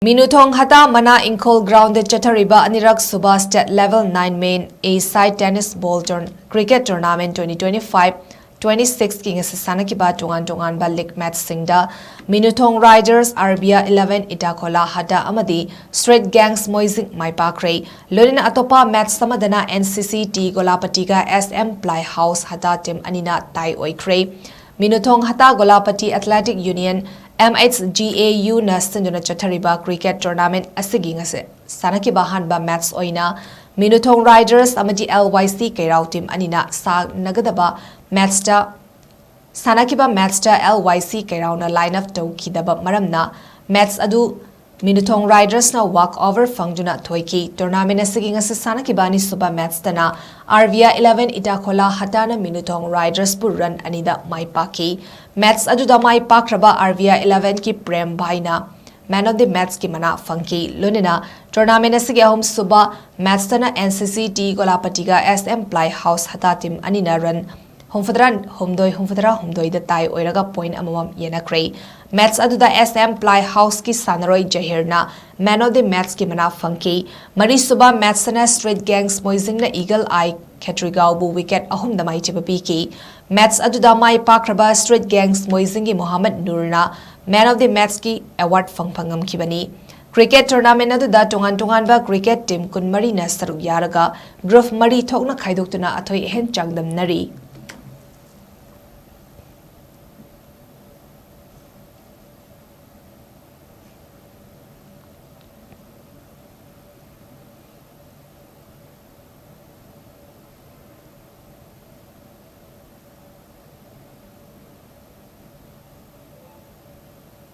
Minuthong Hatta Mana-Ingkhol grounded Chathariba and Rak Suba State Level 9 Main A-Side Tennis Ball Cricket Tournament 2025-26 King SANAKHIBA TONGAN-TONGANBA League Match Singda Minuthong Riders Arbia 11 Itakhola Hada Amadi Straight Gangs Moising Maipakre Lorina Atopa Match Samadana NCCT Golapatiga SM Ply House Hada Team Anina Tai Oikre Minuthong Hatta Golapati Athletic Union MHGAU na Sinduna Chathariba Cricket Tournament asiging ase SANAKHIBA hanba match oina Minuthong Riders amadi LYC Kairao team anina sa nagadaba match ta SANAKHIBA match ta LYC Kairao na lineup to kidaba maramna match adu Minuthong Riders na walk over fangduna thoiki tournament asiging ase SANAKHIBA ni suba match tana Arvia 11 Itakhola Hatana Minuthong Riders pu run anida maipaki match aduda maipakraba Arvia 11 ki prem bhaina man of the match ki mana funky lunina tournament asige home suba match tana NCCT Golapatiga SM Ply House Hata team anina run Homfadran homdoi da tai oiraga point amamam yenakre match aduda SM Ply House ki sanaroi jahirna man of the match ki mana funky mari suba match na straight gangs moising na eagle eye Chathariba bu wicket ahum da mai chibapi ki match aduda mai pakraba straight gangs moising ki Muhammad Nurna man of the match ki award fangphangam kibani Cricket tournament aduda TONGAN-TONGANBA cricket team kun mari na saruk yaraga group mari thokna khaidokna athoi hen changdam nari